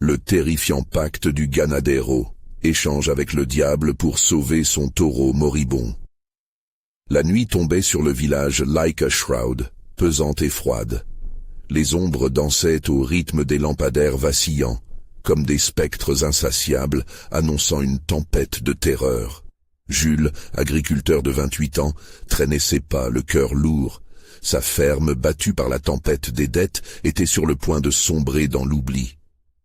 Le terrifiant pacte du Ganadero, échange avec le diable pour sauver son taureau moribond. La nuit tombait sur le village like a shroud, pesante et froide. Les ombres dansaient au rythme des lampadaires vacillants, comme des spectres insatiables annonçant une tempête de terreur. Jules, agriculteur de 28 ans, traînait ses pas, le cœur lourd. Sa ferme, battue par la tempête des dettes, était sur le point de sombrer dans l'oubli.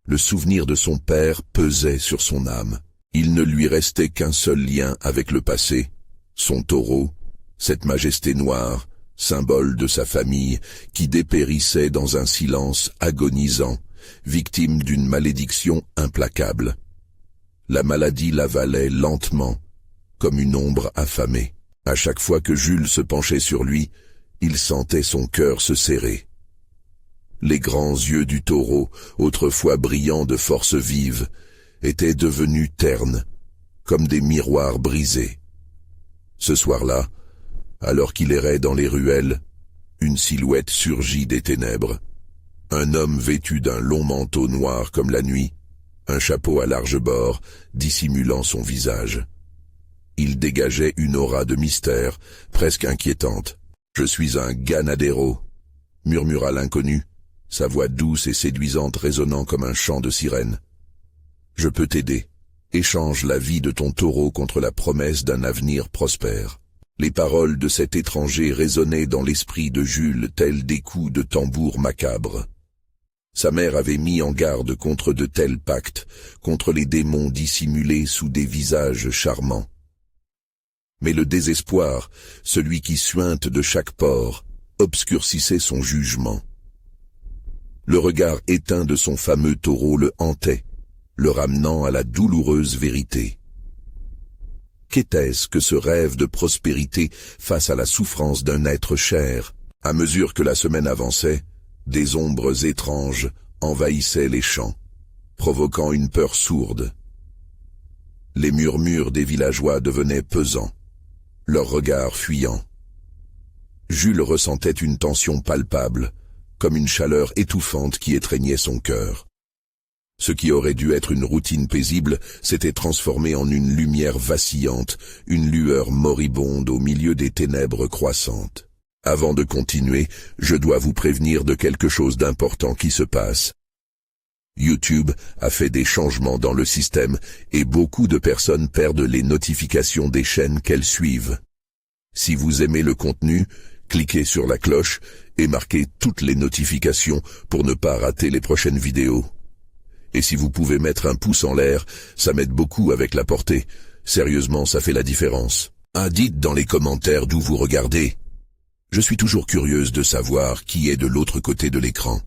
Le souvenir de son père pesait sur son âme. Il ne lui restait qu'un seul lien avec le passé, son taureau, cette majesté noire, symbole de sa famille, qui dépérissait dans un silence agonisant, victime d'une malédiction implacable. La maladie l'avalait lentement, comme une ombre affamée. À chaque fois que Jules se penchait sur lui, il sentait son cœur se serrer. Les grands yeux du taureau, autrefois brillants de force vive, étaient devenus ternes, comme des miroirs brisés. Ce soir-là, alors qu'il errait dans les ruelles, une silhouette surgit des ténèbres. Un homme vêtu d'un long manteau noir comme la nuit, un chapeau à large bord, dissimulant son visage. Il dégageait une aura de mystère, presque inquiétante. « Je suis un Ganadero », murmura l'inconnu, sa voix douce et séduisante résonnant comme un chant de sirène. « Je peux t'aider. Échange la vie de ton taureau contre la promesse d'un avenir prospère. » Les paroles de cet étranger résonnaient dans l'esprit de Jules tels des coups de tambour macabres. Sa mère avait mis en garde contre de tels pactes, contre les démons dissimulés sous des visages charmants. Mais le désespoir, celui qui suinte de chaque pore, obscurcissait son jugement. Le regard éteint de son fameux taureau le hantait, le ramenant à la douloureuse vérité. Qu'était-ce que ce rêve de prospérité face à la souffrance d'un être cher? À mesure que la semaine avançait, des ombres étranges envahissaient les champs, provoquant une peur sourde. Les murmures des villageois devenaient pesants, leurs regards fuyants. Jules ressentait une tension palpable, comme une chaleur étouffante qui étreignait son cœur. Ce qui aurait dû être une routine paisible s'était transformé en une lumière vacillante, une lueur moribonde au milieu des ténèbres croissantes. Avant de continuer, je dois vous prévenir de quelque chose d'important qui se passe. YouTube a fait des changements dans le système et beaucoup de personnes perdent les notifications des chaînes qu'elles suivent. Si vous aimez le contenu, cliquez sur la cloche et marquez toutes les notifications pour ne pas rater les prochaines vidéos. Et si vous pouvez mettre un pouce en l'air, ça m'aide beaucoup avec la portée. Sérieusement, ça fait la différence. Dites dans les commentaires d'où vous regardez. Je suis toujours curieuse de savoir qui est de l'autre côté de l'écran.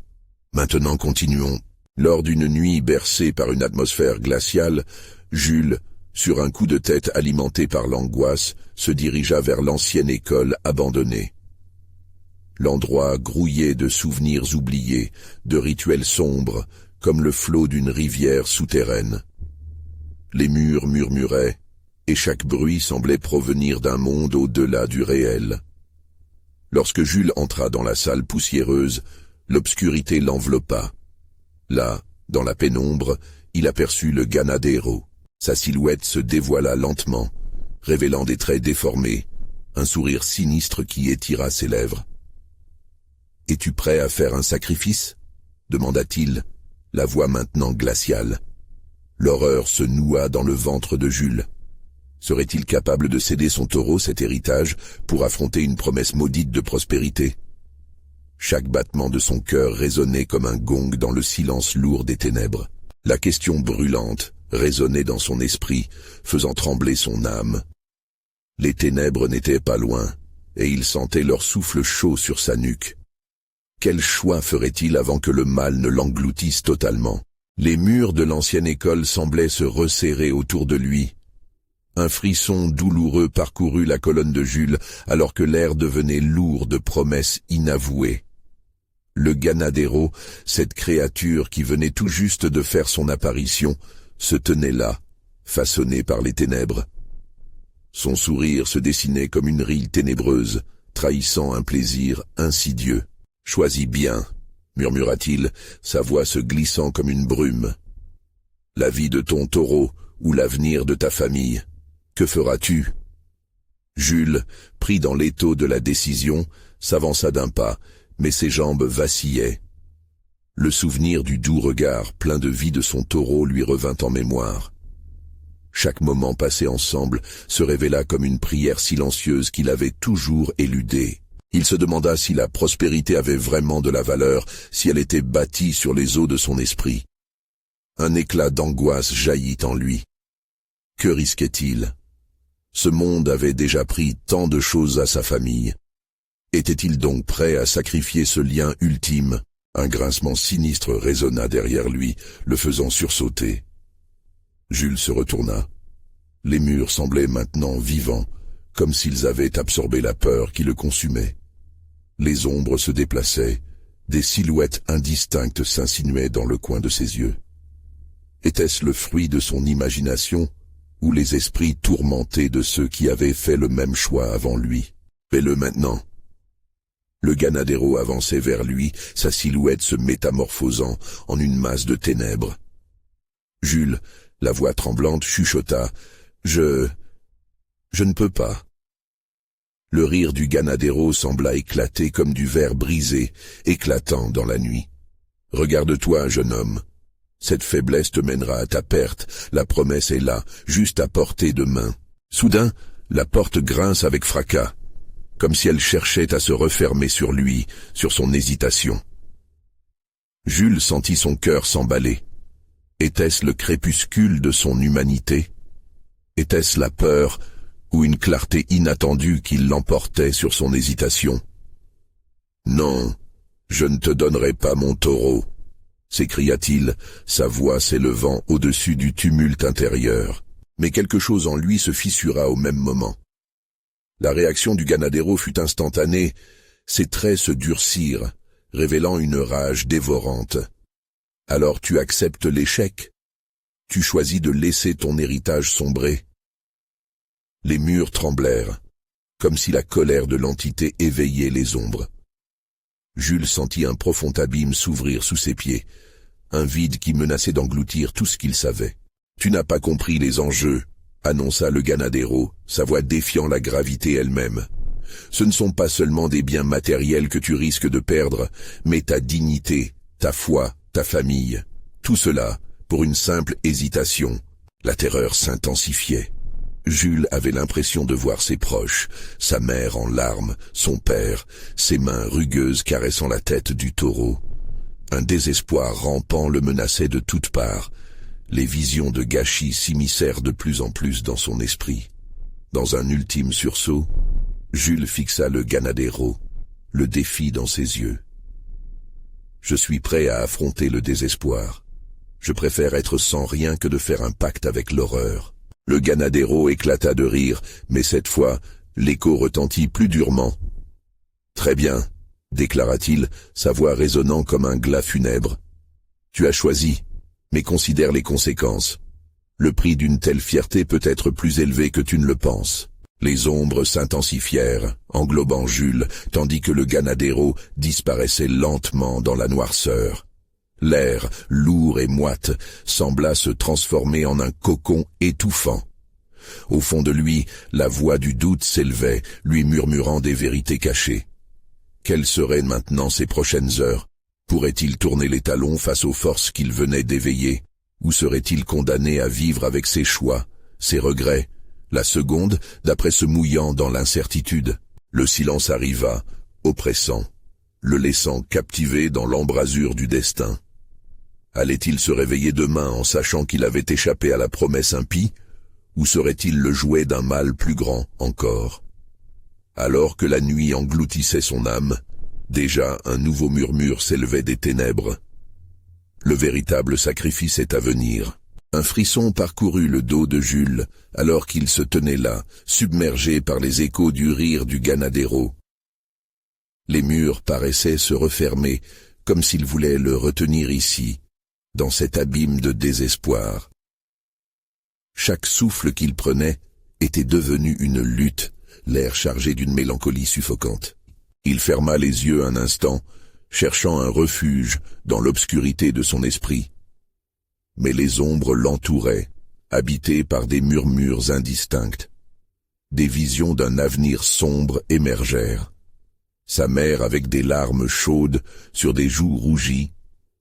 Maintenant, continuons. Lors d'une nuit bercée par une atmosphère glaciale, Jules, sur un coup de tête alimenté par l'angoisse, se dirigea vers l'ancienne école abandonnée. L'endroit grouillait de souvenirs oubliés, de rituels sombres, comme le flot d'une rivière souterraine. Les murs murmuraient, et chaque bruit semblait provenir d'un monde au-delà du réel. Lorsque Jules entra dans la salle poussiéreuse, l'obscurité l'enveloppa. Là, dans la pénombre, il aperçut le Ganadero. Sa silhouette se dévoila lentement, révélant des traits déformés, un sourire sinistre qui étira ses lèvres. « Es-tu prêt à faire un sacrifice ?» demanda-t-il, la voix maintenant glaciale. L'horreur se noua dans le ventre de Jules. Serait-il capable de céder son taureau, cet héritage, pour affronter une promesse maudite de prospérité? Chaque battement de son cœur résonnait comme un gong dans le silence lourd des ténèbres. La question brûlante résonnait dans son esprit, faisant trembler son âme. Les ténèbres n'étaient pas loin, et il sentait leur souffle chaud sur sa nuque. Quel choix ferait-il avant que le mal ne l'engloutisse totalement? Les murs de l'ancienne école semblaient se resserrer autour de lui. Un frisson douloureux parcourut la colonne de Jules alors que l'air devenait lourd de promesses inavouées. Le Ganadero, cette créature qui venait tout juste de faire son apparition, se tenait là, façonné par les ténèbres. Son sourire se dessinait comme une rille ténébreuse, trahissant un plaisir insidieux. « Choisis bien », murmura-t-il, sa voix se glissant comme une brume. La vie de ton taureau ou l'avenir de ta famille? Que feras-tu? Jules, pris dans l'étau de la décision, s'avança d'un pas, mais ses jambes vacillaient. Le souvenir du doux regard plein de vie de son taureau lui revint en mémoire. Chaque moment passé ensemble se révéla comme une prière silencieuse qu'il avait toujours éludée. Il se demanda si la prospérité avait vraiment de la valeur, si elle était bâtie sur les eaux de son esprit. Un éclat d'angoisse jaillit en lui. Que risquait-il? Ce monde avait déjà pris tant de choses à sa famille. Était-il donc prêt à sacrifier ce lien ultime? Un grincement sinistre résonna derrière lui, le faisant sursauter. Jules se retourna. Les murs semblaient maintenant vivants, comme s'ils avaient absorbé la peur qui le consumait. Les ombres se déplaçaient, des silhouettes indistinctes s'insinuaient dans le coin de ses yeux. Était-ce le fruit de son imagination, ou les esprits tourmentés de ceux qui avaient fait le même choix avant lui? Fais-le maintenant. Le Ganadero avançait vers lui, sa silhouette se métamorphosant en une masse de ténèbres. Jules, la voix tremblante, chuchota « Je ne peux pas ». Le rire du Ganadero sembla éclater comme du verre brisé, éclatant dans la nuit. « Regarde-toi, jeune homme. Cette faiblesse te mènera à ta perte, la promesse est là, juste à portée de main. » Soudain, la porte grince avec fracas, comme si elle cherchait à se refermer sur lui, sur son hésitation. Jules sentit son cœur s'emballer. Était-ce le crépuscule de son humanité? Était-ce la peur ou une clarté inattendue qui l'emportait sur son hésitation? « Non, je ne te donnerai pas mon taureau », s'écria-t-il, sa voix s'élevant au-dessus du tumulte intérieur. Mais quelque chose en lui se fissura au même moment. La réaction du Ganadero fut instantanée, ses traits se durcirent, révélant une rage dévorante. « Alors tu acceptes l'échec? Tu choisis de laisser ton héritage sombrer ?» Les murs tremblèrent, comme si la colère de l'entité éveillait les ombres. Jules sentit un profond abîme s'ouvrir sous ses pieds, un vide qui menaçait d'engloutir tout ce qu'il savait. « Tu n'as pas compris les enjeux », annonça le Ganadero, sa voix défiant la gravité elle-même. « Ce ne sont pas seulement des biens matériels que tu risques de perdre, mais ta dignité, ta foi, ta famille. Tout cela, pour une simple hésitation. » La terreur s'intensifiait. Jules avait l'impression de voir ses proches, sa mère en larmes, son père, ses mains rugueuses caressant la tête du taureau. Un désespoir rampant le menaçait de toutes parts. Les visions de gâchis s'immiscèrent de plus en plus dans son esprit. Dans un ultime sursaut, Jules fixa le Ganadero, le défi dans ses yeux. « Je suis prêt à affronter le désespoir. Je préfère être sans rien que de faire un pacte avec l'horreur. » Le Ganadero éclata de rire, mais cette fois, l'écho retentit plus durement. « Très bien, » déclara-t-il, sa voix résonnant comme un glas funèbre. « Tu as choisi, mais considère les conséquences. Le prix d'une telle fierté peut être plus élevé que tu ne le penses. » Les ombres s'intensifièrent, englobant Jules, tandis que le Ganadero disparaissait lentement dans la noirceur. L'air, lourd et moite, sembla se transformer en un cocon étouffant. Au fond de lui, la voix du doute s'élevait, lui murmurant des vérités cachées. Quelles seraient maintenant ses prochaines heures? Pourrait-il tourner les talons face aux forces qu'il venait d'éveiller? Ou serait-il condamné à vivre avec ses choix, ses regrets? La seconde, d'après se mouillant dans l'incertitude. Le silence arriva, oppressant, le laissant captivé dans l'embrasure du destin. Allait-il se réveiller demain en sachant qu'il avait échappé à la promesse impie, ou serait-il le jouet d'un mal plus grand encore? Alors que la nuit engloutissait son âme, déjà un nouveau murmure s'élevait des ténèbres. Le véritable sacrifice est à venir. Un frisson parcourut le dos de Jules, alors qu'il se tenait là, submergé par les échos du rire du Ganadero. Les murs paraissaient se refermer, comme s'ils voulaient le retenir ici, dans cet abîme de désespoir. Chaque souffle qu'il prenait était devenu une lutte, l'air chargé d'une mélancolie suffocante. Il ferma les yeux un instant, cherchant un refuge dans l'obscurité de son esprit. Mais les ombres l'entouraient, habitées par des murmures indistincts. Des visions d'un avenir sombre émergèrent. Sa mère avec des larmes chaudes sur des joues rougies,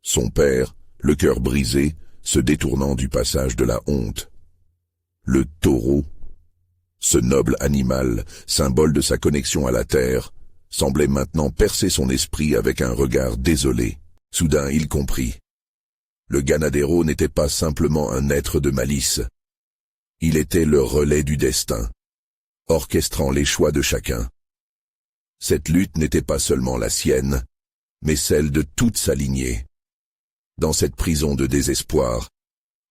son père, le cœur brisé, se détournant du passage de la honte. Le taureau, ce noble animal, symbole de sa connexion à la terre, semblait maintenant percer son esprit avec un regard désolé. Soudain, il comprit. Le Ganadero n'était pas simplement un être de malice. Il était le relais du destin, orchestrant les choix de chacun. Cette lutte n'était pas seulement la sienne, mais celle de toute sa lignée. Dans cette prison de désespoir,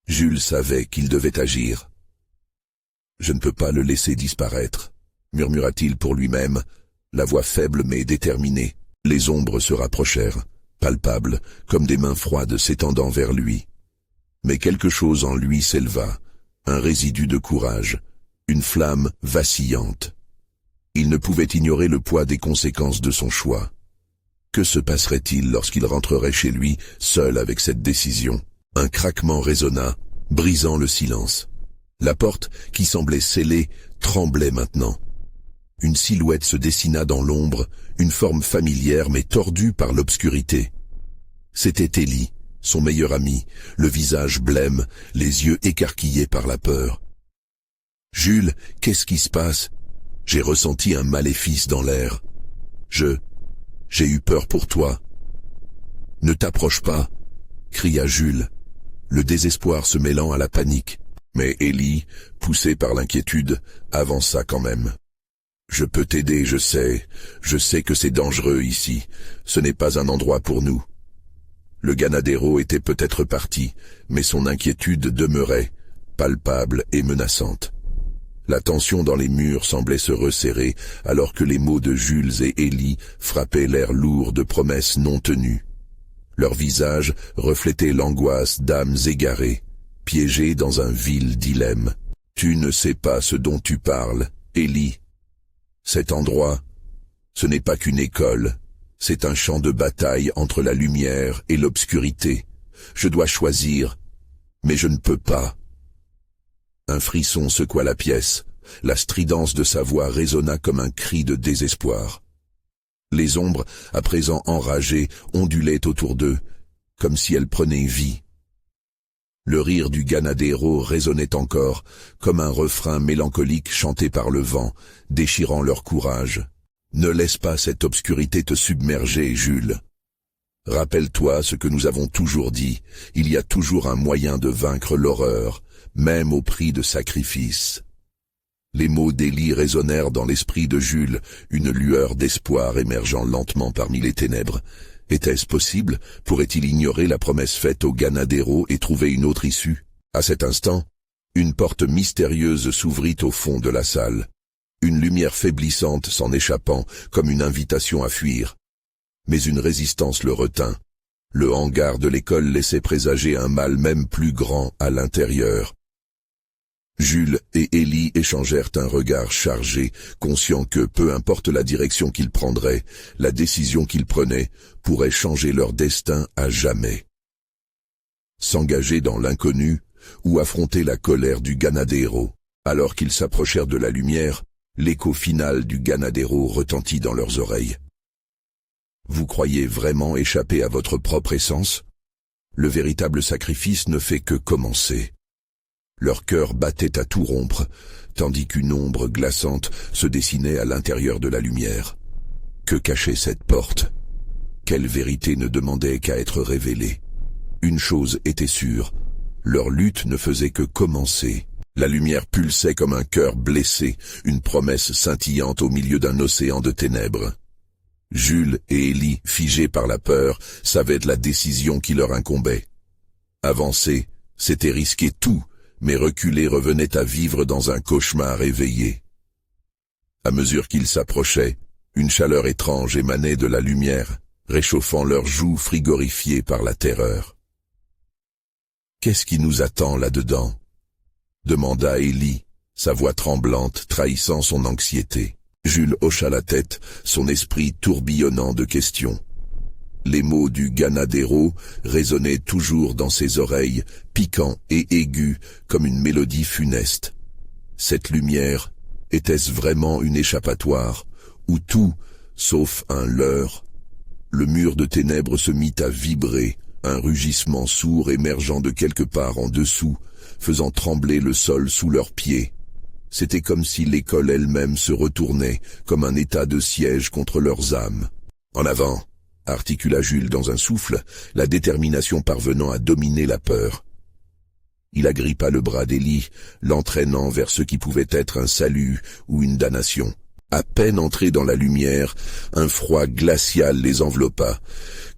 Jules savait qu'il devait agir. « Je ne peux pas le laisser disparaître », murmura-t-il pour lui-même, la voix faible mais déterminée. Les ombres se rapprochèrent, palpables, comme des mains froides s'étendant vers lui. Mais quelque chose en lui s'éleva, un résidu de courage, une flamme vacillante. Il ne pouvait ignorer le poids des conséquences de son choix. Que se passerait-il lorsqu'il rentrerait chez lui, seul avec cette décision? Un craquement résonna, brisant le silence. La porte, qui semblait scellée, tremblait maintenant. Une silhouette se dessina dans l'ombre, une forme familière mais tordue par l'obscurité. C'était Élie, son meilleur ami, le visage blême, les yeux écarquillés par la peur. « Jules, qu'est-ce qui se passe ? J'ai ressenti un maléfice dans l'air. J'ai eu peur pour toi. »« Ne t'approche pas !» cria Jules, le désespoir se mêlant à la panique. Mais Élie, poussé par l'inquiétude, avança quand même. « Je peux t'aider, je sais que c'est dangereux ici, ce n'est pas un endroit pour nous. » Le Ganadero était peut-être parti, mais son inquiétude demeurait, palpable et menaçante. La tension dans les murs semblait se resserrer alors que les mots de Jules et Élie frappaient l'air lourd de promesses non tenues. Leurs visages reflétaient l'angoisse d'âmes égarées, piégées dans un vil dilemme. « Tu ne sais pas ce dont tu parles, Élie. Cet endroit, ce n'est pas qu'une école, c'est un champ de bataille entre la lumière et l'obscurité. Je dois choisir, mais je ne peux pas. » Un frisson secoua la pièce, la stridence de sa voix résonna comme un cri de désespoir. Les ombres, à présent enragées, ondulaient autour d'eux, comme si elles prenaient vie. Le rire du Ganadero résonnait encore, comme un refrain mélancolique chanté par le vent, déchirant leur courage. « Ne laisse pas cette obscurité te submerger, Jules. Rappelle-toi ce que nous avons toujours dit, il y a toujours un moyen de vaincre l'horreur, même au prix de sacrifices. » Les mots d'Élie résonnèrent dans l'esprit de Jules, une lueur d'espoir émergeant lentement parmi les ténèbres. Était-ce possible? Pourrait-il ignorer la promesse faite au Ganadero et trouver une autre issue? À cet instant, une porte mystérieuse s'ouvrit au fond de la salle. Une lumière faiblissante s'en échappant, comme une invitation à fuir. Mais une résistance le retint. Le hangar de l'école laissait présager un mal même plus grand à l'intérieur. Jules et Élie échangèrent un regard chargé, conscients que, peu importe la direction qu'ils prendraient, la décision qu'ils prenaient pourrait changer leur destin à jamais. S'engager dans l'inconnu ou affronter la colère du Ganadero. Alors qu'ils s'approchèrent de la lumière, l'écho final du Ganadero retentit dans leurs oreilles. « Vous croyez vraiment échapper à votre propre essence? Le véritable sacrifice ne fait que commencer. » Leur cœur battait à tout rompre, tandis qu'une ombre glaçante se dessinait à l'intérieur de la lumière. Que cachait cette porte? Quelle vérité ne demandait qu'à être révélée? Une chose était sûre, leur lutte ne faisait que commencer. La lumière pulsait comme un cœur blessé, une promesse scintillante au milieu d'un océan de ténèbres. Jules et Élie, figés par la peur, savaient la décision qui leur incombait. Avancer, c'était risquer tout, mais reculer revenait à vivre dans un cauchemar éveillé. À mesure qu'ils s'approchaient, une chaleur étrange émanait de la lumière, réchauffant leurs joues frigorifiées par la terreur. « Qu'est-ce qui nous attend là-dedans » demanda Élie, sa voix tremblante trahissant son anxiété. Jules hocha la tête, son esprit tourbillonnant de questions. Les mots du ganadero résonnaient toujours dans ses oreilles, piquants et aigus comme une mélodie funeste. Cette lumière, était-ce vraiment une échappatoire, où tout, sauf un leurre? Le mur de ténèbres se mit à vibrer, un rugissement sourd émergeant de quelque part en dessous, faisant trembler le sol sous leurs pieds. C'était comme si l'école elle-même se retournait, comme un état de siège contre leurs âmes. « En avant !» articula Jules dans un souffle, la détermination parvenant à dominer la peur. Il agrippa le bras d'Élie, l'entraînant vers ce qui pouvait être un salut ou une damnation. À peine entrés dans la lumière, un froid glacial les enveloppa,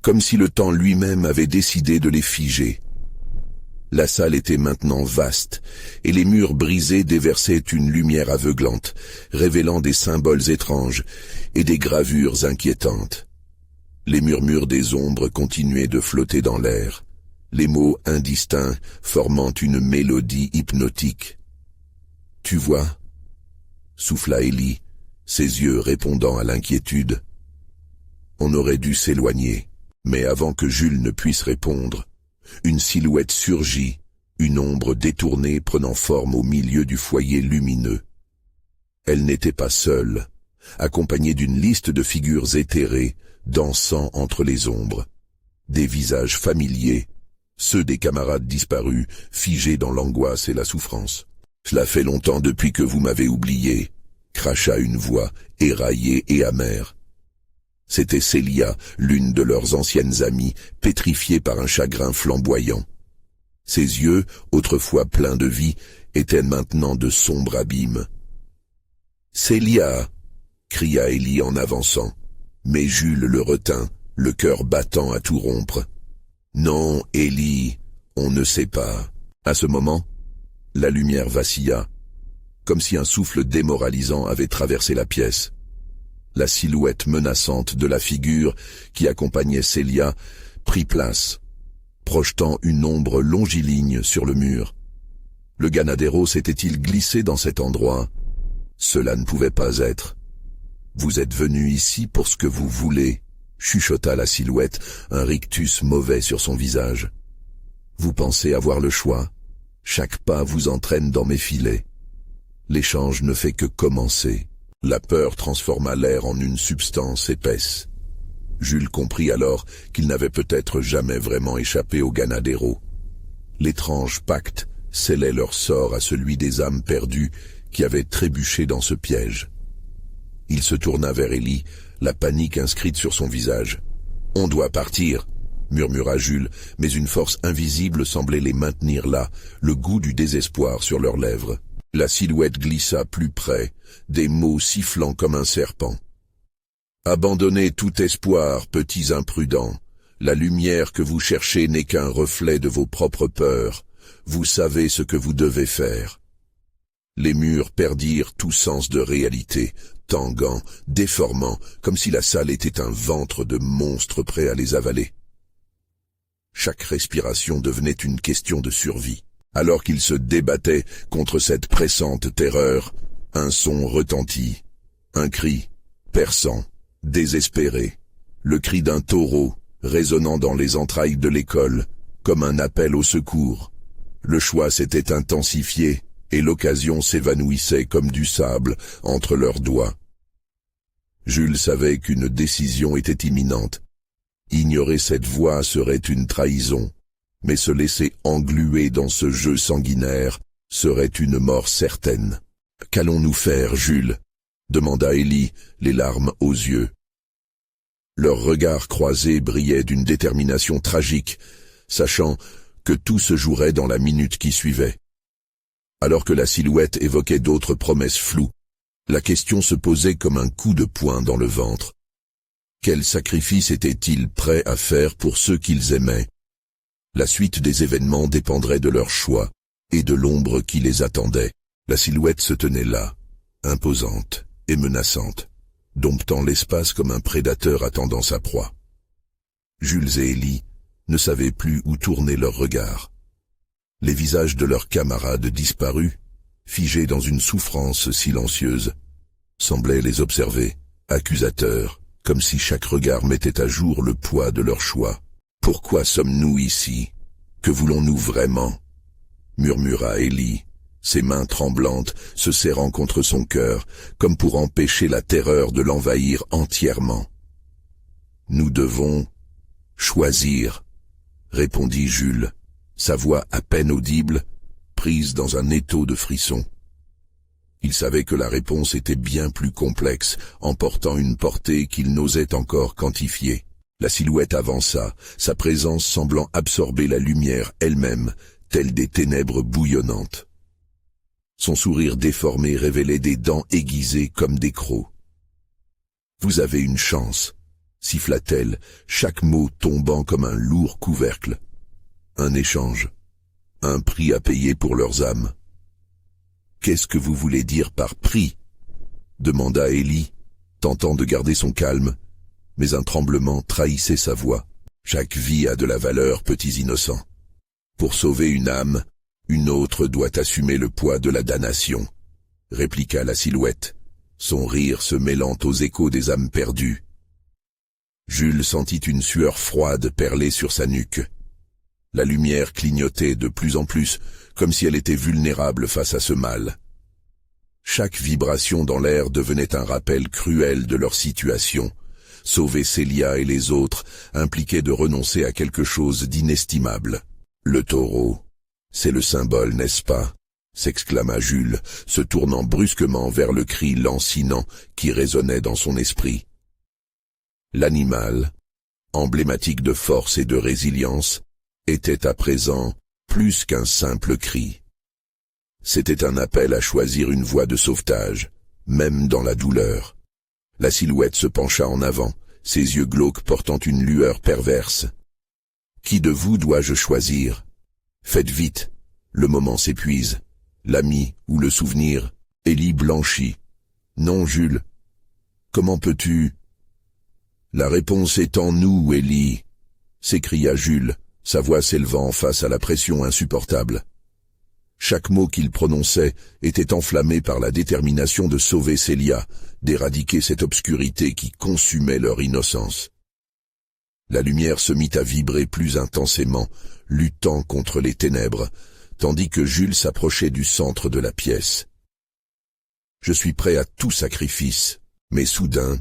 comme si le temps lui-même avait décidé de les figer. La salle était maintenant vaste, et les murs brisés déversaient une lumière aveuglante, révélant des symboles étranges et des gravures inquiétantes. Les murmures des ombres continuaient de flotter dans l'air, les mots indistincts formant une mélodie hypnotique. « Tu vois » souffla Élie, ses yeux répondant à l'inquiétude. On aurait dû s'éloigner, mais avant que Jules ne puisse répondre, une silhouette surgit, une ombre détournée prenant forme au milieu du foyer lumineux. Elle n'était pas seule, accompagnée d'une liste de figures éthérées, dansant entre les ombres. Des visages familiers, ceux des camarades disparus, figés dans l'angoisse et la souffrance. « Cela fait longtemps depuis que vous m'avez oublié », cracha une voix éraillée et amère. C'était Célia, l'une de leurs anciennes amies, pétrifiée par un chagrin flamboyant. Ses yeux, autrefois pleins de vie, étaient maintenant de sombres abîmes. « Célia !» cria Élie en avançant, mais Jules le retint, le cœur battant à tout rompre. « Non, Élie, on ne sait pas. » À ce moment, la lumière vacilla, comme si un souffle démoralisant avait traversé la pièce. La silhouette menaçante de la figure qui accompagnait Célia prit place, projetant une ombre longiligne sur le mur. Le ganadero s'était-il glissé dans cet endroit? Cela ne pouvait pas être. « Vous êtes venu ici pour ce que vous voulez », chuchota la silhouette, un rictus mauvais sur son visage. « Vous pensez avoir le choix? Chaque pas vous entraîne dans mes filets. L'échange ne fait que commencer. » La peur transforma l'air en une substance épaisse. Jules comprit alors qu'il n'avait peut-être jamais vraiment échappé au ganadero. L'étrange pacte scellait leur sort à celui des âmes perdues qui avaient trébuché dans ce piège. Il se tourna vers Élie, la panique inscrite sur son visage. « On doit partir !» murmura Jules, mais une force invisible semblait les maintenir là, le goût du désespoir sur leurs lèvres. La silhouette glissa plus près, des mots sifflant comme un serpent. « Abandonnez tout espoir, petits imprudents. La lumière que vous cherchez n'est qu'un reflet de vos propres peurs. Vous savez ce que vous devez faire. » Les murs perdirent tout sens de réalité, tanguant, déformant, comme si la salle était un ventre de monstre prêt à les avaler. Chaque respiration devenait une question de survie. Alors qu'ils se débattaient contre cette pressante terreur, un son retentit, un cri, perçant, désespéré, le cri d'un taureau, résonnant dans les entrailles de l'école, comme un appel au secours. Le choix s'était intensifié, et l'occasion s'évanouissait comme du sable entre leurs doigts. Jules savait qu'une décision était imminente. Ignorer cette voie serait une trahison, mais se laisser engluer dans ce jeu sanguinaire serait une mort certaine. « Qu'allons-nous faire, Jules ?» demanda Élie, les larmes aux yeux. Leurs regards croisés brillaient d'une détermination tragique, sachant que tout se jouerait dans la minute qui suivait. Alors que la silhouette évoquait d'autres promesses floues, la question se posait comme un coup de poing dans le ventre. Quel sacrifice étaient-ils prêts à faire pour ceux qu'ils aimaient? La suite des événements dépendrait de leur choix et de l'ombre qui les attendait. La silhouette se tenait là, imposante et menaçante, domptant l'espace comme un prédateur attendant sa proie. Jules et Élie ne savaient plus où tourner leurs regards. Les visages de leurs camarades disparus, figés dans une souffrance silencieuse, semblaient les observer, accusateurs, comme si chaque regard mettait à jour le poids de leur choix. « Pourquoi sommes-nous ici? Que voulons-nous vraiment ?» murmura Ellie, ses mains tremblantes se serrant contre son cœur, comme pour empêcher la terreur de l'envahir entièrement. « Nous devons choisir, » répondit Jules, sa voix à peine audible, prise dans un étau de frissons. Il savait que la réponse était bien plus complexe, emportant une portée qu'il n'osait encore quantifier. La silhouette avança, sa présence semblant absorber la lumière elle-même, telle des ténèbres bouillonnantes. Son sourire déformé révélait des dents aiguisées comme des crocs. « Vous avez une chance », siffla-t-elle, chaque mot tombant comme un lourd couvercle. « Un échange, un prix à payer pour leurs âmes. »« Qu'est-ce que vous voulez dire par prix ?» demanda Ellie, tentant de garder son calme, mais un tremblement trahissait sa voix. « Chaque vie a de la valeur, petits innocents. Pour sauver une âme, une autre doit assumer le poids de la damnation, » répliqua la silhouette, son rire se mêlant aux échos des âmes perdues. Jules sentit une sueur froide perler sur sa nuque. La lumière clignotait de plus en plus, comme si elle était vulnérable face à ce mal. Chaque vibration dans l'air devenait un rappel cruel de leur situation. Sauver Célia et les autres impliquait de renoncer à quelque chose d'inestimable. « Le taureau, c'est le symbole, n'est-ce pas ?» s'exclama Jules, se tournant brusquement vers le cri lancinant qui résonnait dans son esprit. L'animal, emblématique de force et de résilience, était à présent plus qu'un simple cri. C'était un appel à choisir une voie de sauvetage, même dans la douleur. La silhouette se pencha en avant, ses yeux glauques portant une lueur perverse. « Qui de vous dois-je choisir? Faites vite, le moment s'épuise. L'ami ou le souvenir ?» Ellie blanchit. « Non, Jules. Comment peux-tu ?»« La réponse est en nous, Ellie !» s'écria Jules, sa voix s'élevant face à la pression insupportable. Chaque mot qu'il prononçait était enflammé par la détermination de sauver Célia, d'éradiquer cette obscurité qui consumait leur innocence. La lumière se mit à vibrer plus intensément, luttant contre les ténèbres, tandis que Jules s'approchait du centre de la pièce. « Je suis prêt à tout sacrifice. » Mais soudain,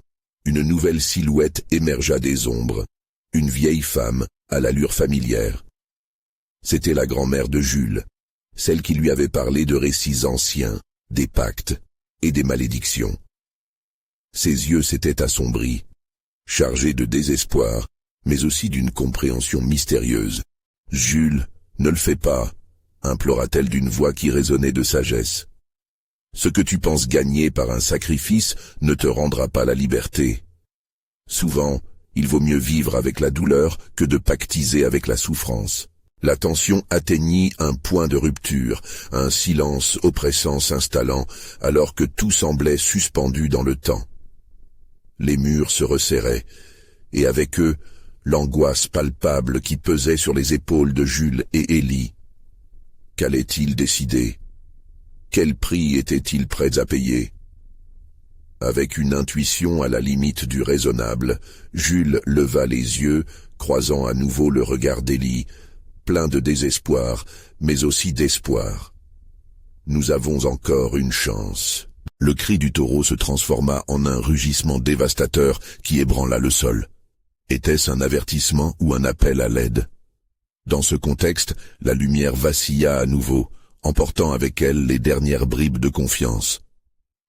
une nouvelle silhouette émergea des ombres, une vieille femme à l'allure familière. C'était la grand-mère de Jules, celle qui lui avait parlé de récits anciens, des pactes et des malédictions. Ses yeux s'étaient assombris, chargés de désespoir, mais aussi d'une compréhension mystérieuse. « Jules, ne le fais pas !» implora-t-elle d'une voix qui résonnait de sagesse. « Ce que tu penses gagner par un sacrifice ne te rendra pas la liberté. Souvent, il vaut mieux vivre avec la douleur que de pactiser avec la souffrance. » La tension atteignit un point de rupture, un silence oppressant s'installant, alors que tout semblait suspendu dans le temps. Les murs se resserraient, et avec eux, l'angoisse palpable qui pesait sur les épaules de Jules et Ellie. Qu'allait-il décider? Quel prix étaient-ils prêts à payer? Avec une intuition à la limite du raisonnable, Jules leva les yeux, croisant à nouveau le regard d'Ellie, plein de désespoir, mais aussi d'espoir. « Nous avons encore une chance. » Le cri du taureau se transforma en un rugissement dévastateur qui ébranla le sol. Était-ce un avertissement ou un appel à l'aide? Dans ce contexte, la lumière vacilla à nouveau, emportant avec elle les dernières bribes de confiance.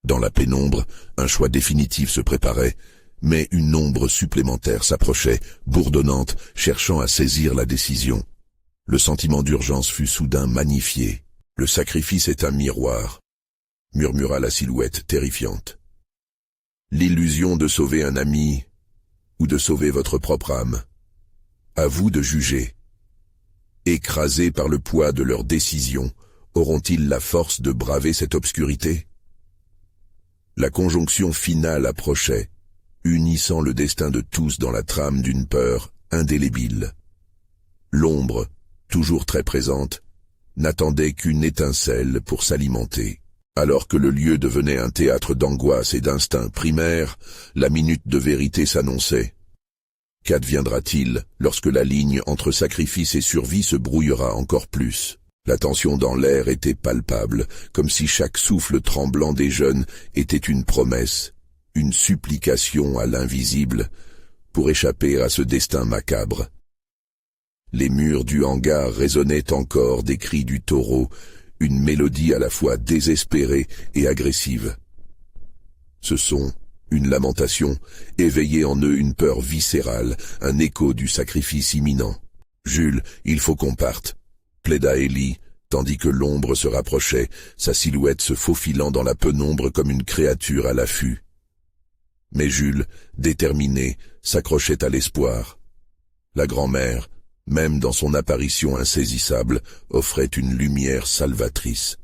Dans la pénombre, un choix définitif se préparait, mais une ombre supplémentaire s'approchait, bourdonnante, cherchant à saisir la décision. Le sentiment d'urgence fut soudain magnifié. « Le sacrifice est un miroir », murmura la silhouette terrifiante. « L'illusion de sauver un ami ou de sauver votre propre âme. À vous de juger. Écrasés par le poids de leurs décisions, auront-ils la force de braver cette obscurité ? » La conjonction finale approchait, unissant le destin de tous dans la trame d'une peur indélébile. L'ombre, toujours très présente, n'attendait qu'une étincelle pour s'alimenter. Alors que le lieu devenait un théâtre d'angoisse et d'instinct primaire, la minute de vérité s'annonçait. Qu'adviendra-t-il lorsque la ligne entre sacrifice et survie se brouillera encore plus? La tension dans l'air était palpable, comme si chaque souffle tremblant des jeunes était une promesse, une supplication à l'invisible, pour échapper à ce destin macabre. Les murs du hangar résonnaient encore des cris du taureau, une mélodie à la fois désespérée et agressive. Ce son, une lamentation, éveillait en eux une peur viscérale, un écho du sacrifice imminent. « Jules, il faut qu'on parte », plaida Ellie, tandis que l'ombre se rapprochait, sa silhouette se faufilant dans la pénombre comme une créature à l'affût. Mais Jules, déterminé, s'accrochait à l'espoir. La grand-mère, même dans son apparition insaisissable, offrait une lumière salvatrice.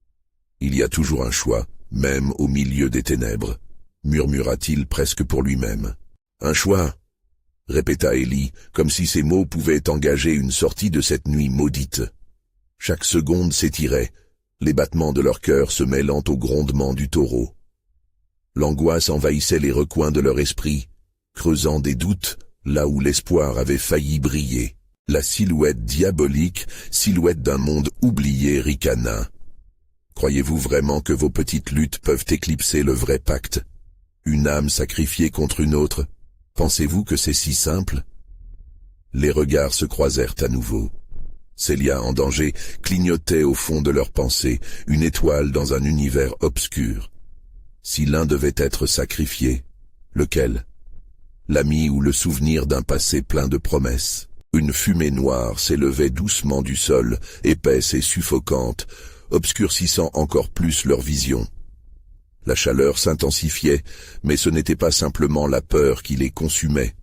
« Il y a toujours un choix, même au milieu des ténèbres », murmura-t-il presque pour lui-même. « Un choix ?» répéta Ellie, comme si ces mots pouvaient engager une sortie de cette nuit maudite. Chaque seconde s'étirait, les battements de leur cœur se mêlant au grondement du taureau. L'angoisse envahissait les recoins de leur esprit, creusant des doutes là où l'espoir avait failli briller. La silhouette diabolique, silhouette d'un monde oublié, ricana. Croyez-vous vraiment que vos petites luttes peuvent éclipser le vrai pacte? Une âme sacrifiée contre une autre? Pensez-vous que c'est si simple? Les regards se croisèrent à nouveau. Célia, en danger, clignotait au fond de leurs pensées, une étoile dans un univers obscur. Si l'un devait être sacrifié, lequel? L'ami ou le souvenir d'un passé plein de promesses? Une fumée noire s'élevait doucement du sol, épaisse et suffocante, obscurcissant encore plus leur vision. La chaleur s'intensifiait, mais ce n'était pas simplement la peur qui les consumait.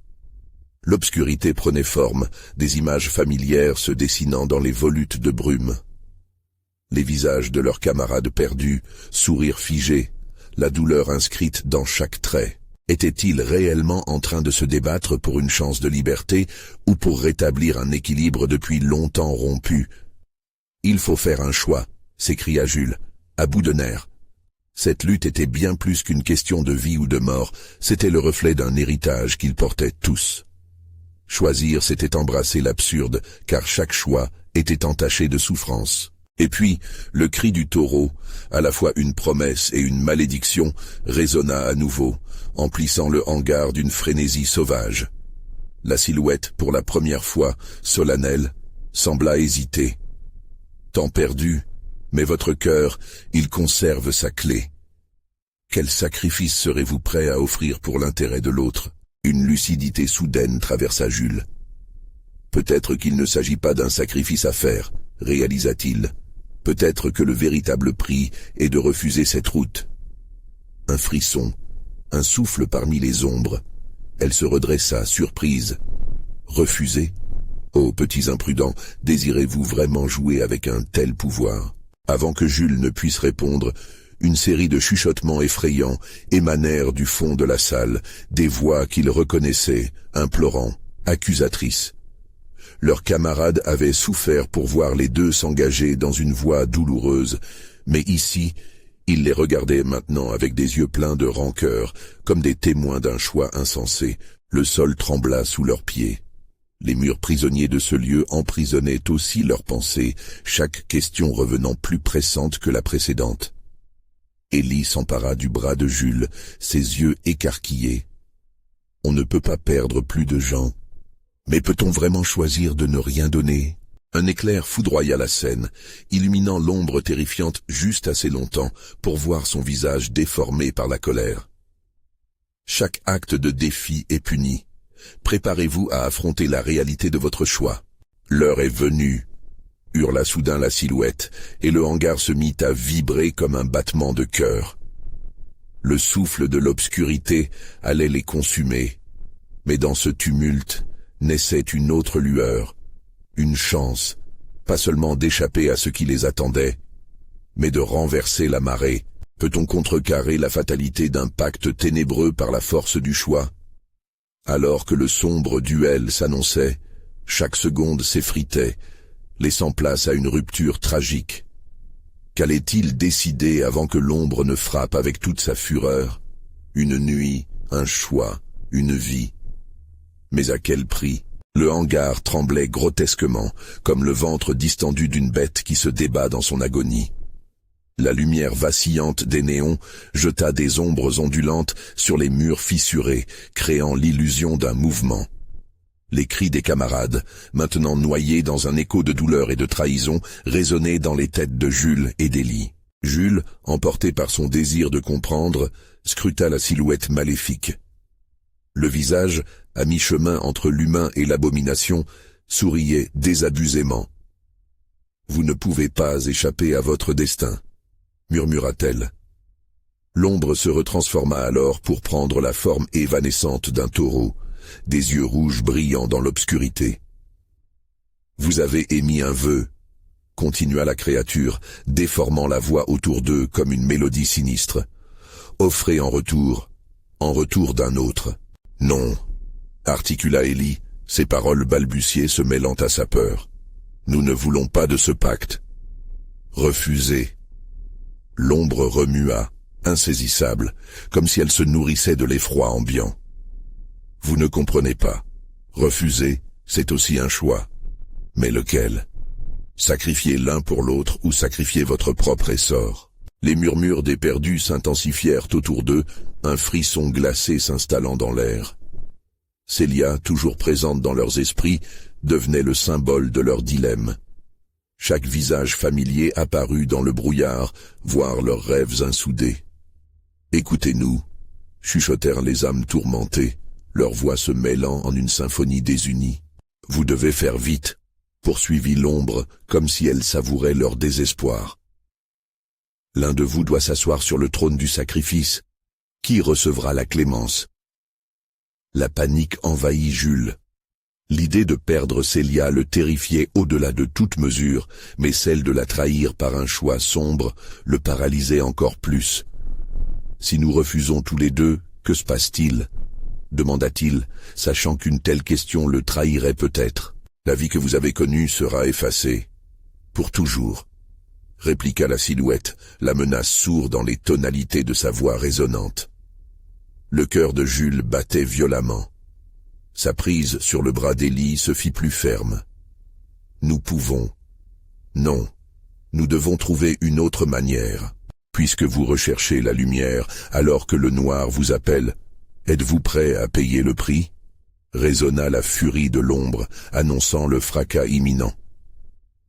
L'obscurité prenait forme, des images familières se dessinant dans les volutes de brume. Les visages de leurs camarades perdus, sourires figés, la douleur inscrite dans chaque trait. Étaient-ils réellement en train de se débattre pour une chance de liberté ou pour rétablir un équilibre depuis longtemps rompu? « Il faut faire un choix », s'écria Jules, à bout de nerfs. Cette lutte était bien plus qu'une question de vie ou de mort, c'était le reflet d'un héritage qu'ils portaient tous. Choisir, c'était embrasser l'absurde, car chaque choix était entaché de souffrance. Et puis, le cri du taureau, à la fois une promesse et une malédiction, résonna à nouveau, emplissant le hangar d'une frénésie sauvage. La silhouette, pour la première fois, solennelle, sembla hésiter. Temps perdu, mais votre cœur, il conserve sa clé. Quel sacrifice serez-vous prêt à offrir pour l'intérêt de l'autre? Une lucidité soudaine traversa Jules. Peut-être qu'il ne s'agit pas d'un sacrifice à faire, réalisa-t-il. Peut-être que le véritable prix est de refuser cette route. Un frisson, un souffle parmi les ombres. Elle se redressa, surprise. Refuser? Oh, petits imprudents, désirez-vous vraiment jouer avec un tel pouvoir? Avant que Jules ne puisse répondre, une série de chuchotements effrayants émanèrent du fond de la salle, des voix qu'ils reconnaissaient, implorant, accusatrices. Leurs camarades avaient souffert pour voir les deux s'engager dans une voie douloureuse, mais ici, ils les regardaient maintenant avec des yeux pleins de rancœur, comme des témoins d'un choix insensé. Le sol trembla sous leurs pieds. Les murs prisonniers de ce lieu emprisonnaient aussi leurs pensées, chaque question revenant plus pressante que la précédente. Ellie s'empara du bras de Jules, ses yeux écarquillés. « On ne peut pas perdre plus de gens. Mais peut-on vraiment choisir de ne rien donner ?» Un éclair foudroya la scène, illuminant l'ombre terrifiante juste assez longtemps pour voir son visage déformé par la colère. Chaque acte de défi est puni. Préparez-vous à affronter la réalité de votre choix. L'heure est venue, hurla soudain la silhouette, et le hangar se mit à vibrer comme un battement de cœur. Le souffle de l'obscurité allait les consumer, mais dans ce tumulte naissait une autre lueur, une chance, pas seulement d'échapper à ce qui les attendait, mais de renverser la marée. Peut-on contrecarrer la fatalité d'un pacte ténébreux par la force du choix? Alors que le sombre duel s'annonçait, chaque seconde s'effritait, laissant place à une rupture tragique. Qu'allait-il décider avant que l'ombre ne frappe avec toute sa fureur? Une nuit, un choix, une vie. Mais à quel prix? Le hangar tremblait grotesquement, comme le ventre distendu d'une bête qui se débat dans son agonie. La lumière vacillante des néons jeta des ombres ondulantes sur les murs fissurés, créant l'illusion d'un mouvement. Les cris des camarades, maintenant noyés dans un écho de douleur et de trahison, résonnaient dans les têtes de Jules et d'Élie. Jules, emporté par son désir de comprendre, scruta la silhouette maléfique. Le visage, à mi-chemin entre l'humain et l'abomination, souriait désabusément. « Vous ne pouvez pas échapper à votre destin », murmura-t-elle. L'ombre se retransforma alors pour prendre la forme évanescente d'un taureau, des yeux rouges brillants dans l'obscurité. « Vous avez émis un vœu », continua la créature, déformant la voix autour d'eux comme une mélodie sinistre. « Offrez en retour d'un autre. »« Non », articula Élie, ses paroles balbutiées se mêlant à sa peur. « Nous ne voulons pas de ce pacte. »« Refusez. » L'ombre remua, insaisissable, comme si elle se nourrissait de l'effroi ambiant. « Vous ne comprenez pas. Refuser, c'est aussi un choix. Mais lequel? Sacrifier l'un pour l'autre ou sacrifier votre propre essor ?» Les murmures des perdus s'intensifièrent autour d'eux, un frisson glacé s'installant dans l'air. Célia, toujours présente dans leurs esprits, devenait le symbole de leur dilemme. Chaque visage familier apparut dans le brouillard, voire leurs rêves insoudés. « Écoutez-nous » chuchotèrent les âmes tourmentées, leurs voix se mêlant en une symphonie désunie. « Vous devez faire vite » poursuivit l'ombre, comme si elle savourait leur désespoir. « L'un de vous doit s'asseoir sur le trône du sacrifice. Qui recevra la clémence ?» La panique envahit Jules. L'idée de perdre Célia le terrifiait au-delà de toute mesure, mais celle de la trahir par un choix sombre le paralysait encore plus. « Si nous refusons tous les deux, que se passe-t-il » demanda-t-il, sachant qu'une telle question le trahirait peut-être. « La vie que vous avez connue sera effacée. Pour toujours. » répliqua la silhouette, la menace sourde dans les tonalités de sa voix résonnante. Le cœur de Jules battait violemment. Sa prise sur le bras d'Élie se fit plus ferme. « Nous pouvons. Non, nous devons trouver une autre manière. Puisque vous recherchez la lumière alors que le noir vous appelle, êtes-vous prêt à payer le prix ?» résonna la furie de l'ombre, annonçant le fracas imminent.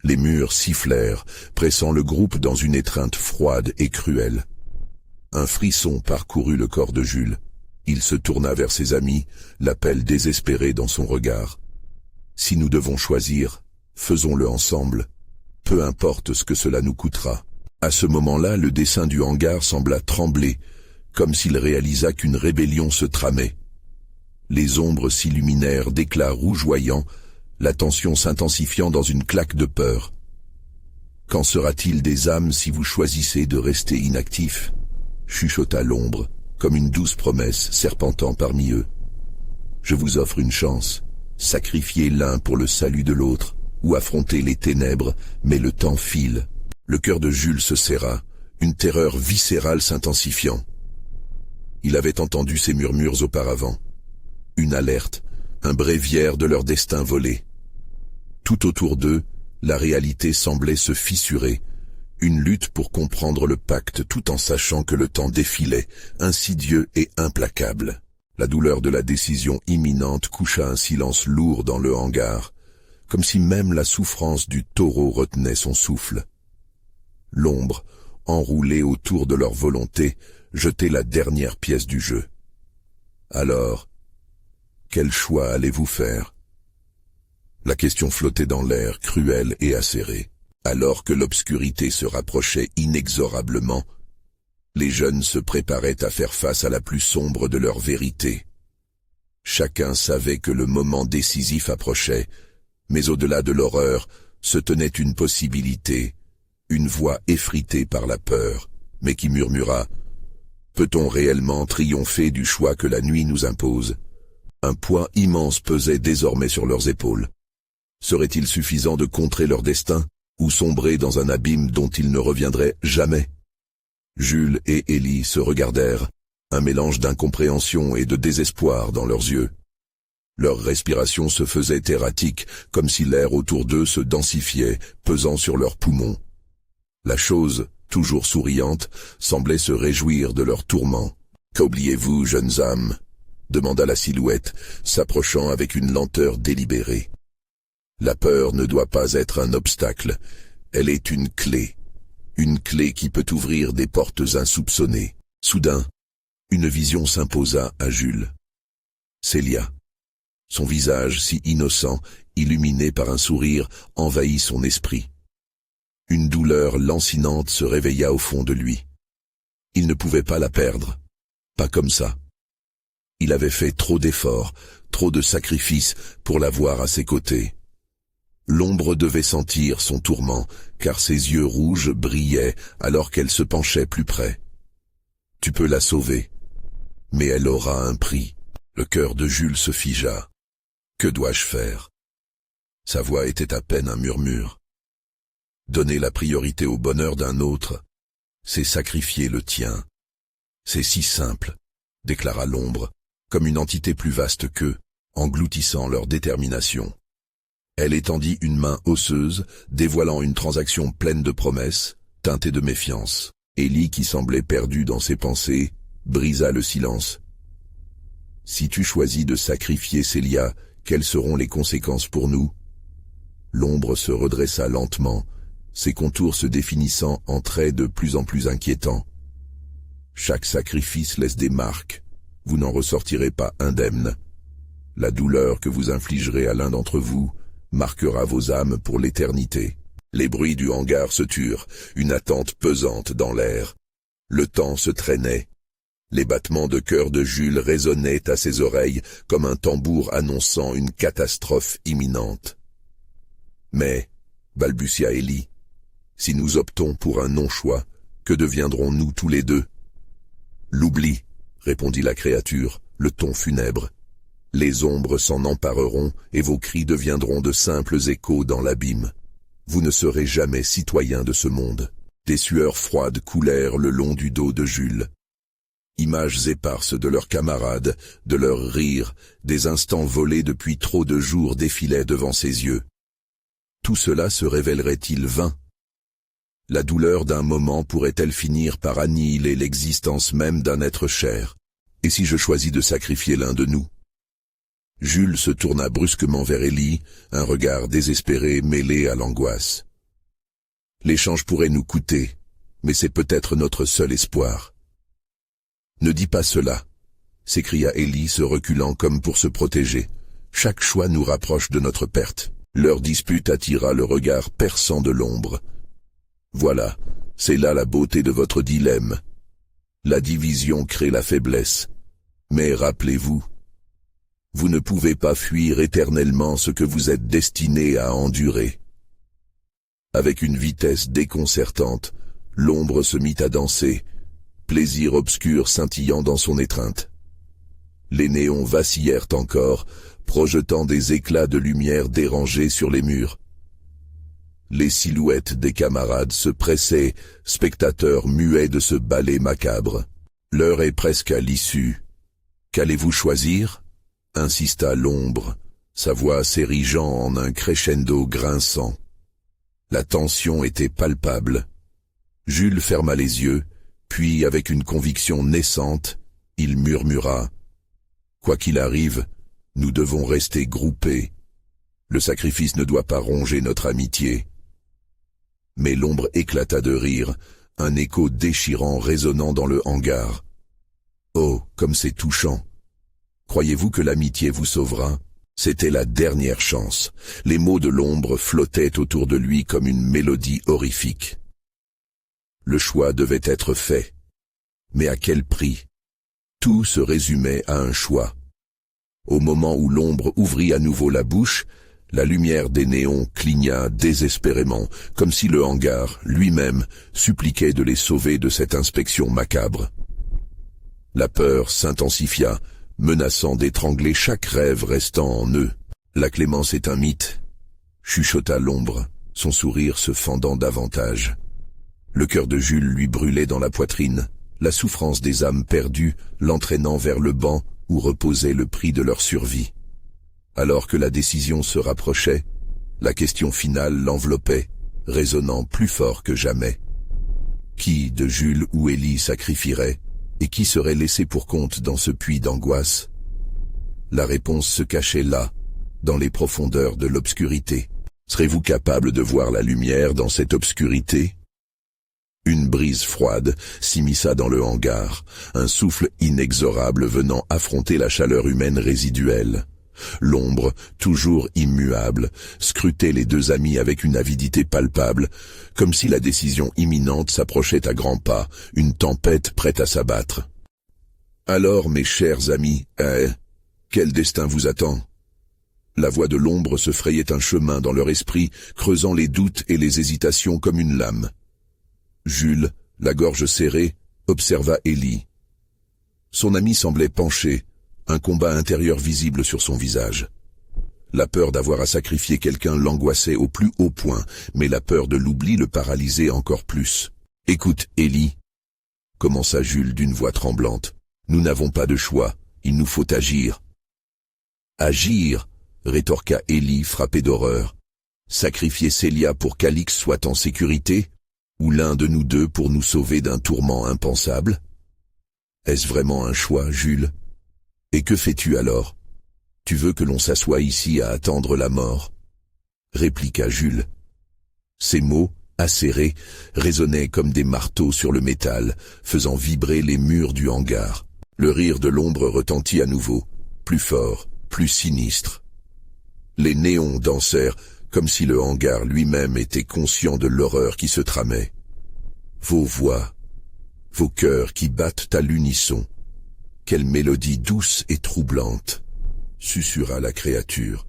Les murs sifflèrent, pressant le groupe dans une étreinte froide et cruelle. Un frisson parcourut le corps de Jules. Il se tourna vers ses amis, l'appel désespéré dans son regard. « Si nous devons choisir, faisons-le ensemble, peu importe ce que cela nous coûtera. » À ce moment-là, le dessin du hangar sembla trembler, comme s'il réalisa qu'une rébellion se tramait. Les ombres s'illuminèrent d'éclats rougeoyants, la tension s'intensifiant dans une claque de peur. « Qu'en sera-t-il des âmes si vous choisissez de rester inactifs ?» chuchota l'ombre, comme une douce promesse serpentant parmi eux. « Je vous offre une chance, sacrifier l'un pour le salut de l'autre, ou affronter les ténèbres, mais le temps file. » Le cœur de Jules se serra, une terreur viscérale s'intensifiant. Il avait entendu ces murmures auparavant. Une alerte, un bréviaire de leur destin volé. Tout autour d'eux, la réalité semblait se fissurer, une lutte pour comprendre le pacte tout en sachant que le temps défilait, insidieux et implacable. La douleur de la décision imminente coucha un silence lourd dans le hangar, comme si même la souffrance du taureau retenait son souffle. L'ombre, enroulée autour de leur volonté, jetait la dernière pièce du jeu. Alors, quel choix allez-vous faire? La question flottait dans l'air, cruelle et acérée. Alors que l'obscurité se rapprochait inexorablement, les jeunes se préparaient à faire face à la plus sombre de leurs vérités. Chacun savait que le moment décisif approchait, mais au-delà de l'horreur se tenait une possibilité, une voix effritée par la peur, mais qui murmura « Peut-on réellement triompher du choix que la nuit nous impose ?» Un poids immense pesait désormais sur leurs épaules. Serait-il suffisant de contrer leur destin, ou sombrer dans un abîme dont ils ne reviendraient jamais. Jules et Élie se regardèrent, un mélange d'incompréhension et de désespoir dans leurs yeux. Leur respiration se faisait erratique, comme si l'air autour d'eux se densifiait, pesant sur leurs poumons. La chose, toujours souriante, semblait se réjouir de leur tourment. « Qu'oubliez-vous, jeunes âmes ?» demanda la silhouette, s'approchant avec une lenteur délibérée. « La peur ne doit pas être un obstacle, elle est une clé qui peut ouvrir des portes insoupçonnées. » Soudain, une vision s'imposa à Jules. Célia. Son visage si innocent, illuminé par un sourire, envahit son esprit. Une douleur lancinante se réveilla au fond de lui. Il ne pouvait pas la perdre. Pas comme ça. Il avait fait trop d'efforts, trop de sacrifices pour la voir à ses côtés. L'ombre devait sentir son tourment, car ses yeux rouges brillaient alors qu'elle se penchait plus près. « Tu peux la sauver, mais elle aura un prix. » Le cœur de Jules se figea. Que dois-je faire? Sa voix était à peine un murmure. Donner la priorité au bonheur d'un autre, c'est sacrifier le tien. C'est si simple, déclara l'ombre, comme une entité plus vaste qu'eux, engloutissant leur détermination. Elle étendit une main osseuse, dévoilant une transaction pleine de promesses, teintée de méfiance. Élie, qui semblait perdu dans ses pensées, brisa le silence. « Si tu choisis de sacrifier Célia, quelles seront les conséquences pour nous ?» L'ombre se redressa lentement, ses contours se définissant en traits de plus en plus inquiétants. « Chaque sacrifice laisse des marques, vous n'en ressortirez pas indemne. La douleur que vous infligerez à l'un d'entre vous marquera vos âmes pour l'éternité. » Les bruits du hangar se turent, une attente pesante dans l'air. Le temps se traînait. Les battements de cœur de Jules résonnaient à ses oreilles comme un tambour annonçant une catastrophe imminente. « Mais, balbutia Élie, si nous optons pour un non-choix, que deviendrons-nous tous les deux ?»« L'oubli, » répondit la créature, le ton funèbre. « Les ombres s'en empareront et vos cris deviendront de simples échos dans l'abîme. Vous ne serez jamais citoyen de ce monde. » Des sueurs froides coulèrent le long du dos de Jules. Images éparses de leurs camarades, de leurs rires, des instants volés depuis trop de jours défilaient devant ses yeux. Tout cela se révélerait-il vain? La douleur d'un moment pourrait-elle finir par annihiler l'existence même d'un être cher? Et si je choisis de sacrifier l'un de nous? Jules se tourna brusquement vers Élie, un regard désespéré mêlé à l'angoisse. L'échange pourrait nous coûter, mais c'est peut-être notre seul espoir. « Ne dis pas cela, » s'écria Élie se reculant comme pour se protéger. « Chaque choix nous rapproche de notre perte. » Leur dispute attira le regard perçant de l'ombre. « Voilà, c'est là la beauté de votre dilemme. La division crée la faiblesse. Mais rappelez-vous, vous ne pouvez pas fuir éternellement ce que vous êtes destiné à endurer. » Avec une vitesse déconcertante, l'ombre se mit à danser, plaisir obscur scintillant dans son étreinte. Les néons vacillèrent encore, projetant des éclats de lumière dérangés sur les murs. Les silhouettes des camarades se pressaient, spectateurs muets de ce ballet macabre. « L'heure est presque à l'issue. Qu'allez-vous choisir ?» insista l'ombre, sa voix s'érigeant en un crescendo grinçant. La tension était palpable. Jules ferma les yeux, puis avec une conviction naissante, il murmura « Quoi qu'il arrive, nous devons rester groupés. Le sacrifice ne doit pas ronger notre amitié. » Mais l'ombre éclata de rire, un écho déchirant résonnant dans le hangar. « Oh, comme c'est touchant! Croyez-vous que l'amitié vous sauvera ?» C'était la dernière chance. Les mots de l'ombre flottaient autour de lui comme une mélodie horrifique. Le choix devait être fait. Mais à quel prix? Tout se résumait à un choix. Au moment où l'ombre ouvrit à nouveau la bouche, la lumière des néons cligna désespérément, comme si le hangar, lui-même, suppliquait de les sauver de cette inspection macabre. La peur s'intensifia, menaçant d'étrangler chaque rêve restant en eux. « La clémence est un mythe », chuchota l'ombre, son sourire se fendant davantage. Le cœur de Jules lui brûlait dans la poitrine, la souffrance des âmes perdues l'entraînant vers le banc où reposait le prix de leur survie. Alors que la décision se rapprochait, la question finale l'enveloppait, résonnant plus fort que jamais. Qui de Jules ou Élie sacrifierait, et qui serait laissé pour compte dans ce puits d'angoisse? La réponse se cachait là, dans les profondeurs de l'obscurité. Serez-vous capable de voir la lumière dans cette obscurité? Une brise froide s'immisça dans le hangar, un souffle inexorable venant affronter la chaleur humaine résiduelle. L'ombre, toujours immuable, scrutait les deux amis avec une avidité palpable, comme si la décision imminente s'approchait à grands pas, une tempête prête à s'abattre. Alors, mes chers amis, quel destin vous attend? La voix de l'ombre se frayait un chemin dans leur esprit, creusant les doutes et les hésitations comme une lame. Jules, la gorge serrée, observa Élie. Son ami semblait penché, un combat intérieur visible sur son visage. La peur d'avoir à sacrifier quelqu'un l'angoissait au plus haut point, mais la peur de l'oubli le paralysait encore plus. « Écoute, Élie, » commença Jules d'une voix tremblante. « Nous n'avons pas de choix, il nous faut agir. »« Agir » rétorqua Élie frappé d'horreur. « Sacrifier Célia pour qu'Alix soit en sécurité ? Ou l'un de nous deux pour nous sauver d'un tourment impensable? Est-ce vraiment un choix, Jules? Et que fais-tu alors? Tu veux que l'on s'assoie ici à attendre la mort? Répliqua Jules. Ces mots, acérés, résonnaient comme des marteaux sur le métal, faisant vibrer les murs du hangar. Le rire de l'ombre retentit à nouveau, plus fort, plus sinistre. Les néons dansèrent, comme si le hangar lui-même était conscient de l'horreur qui se tramait. Vos voix, vos cœurs qui battent à l'unisson. Quelle mélodie douce et troublante, susurra la créature.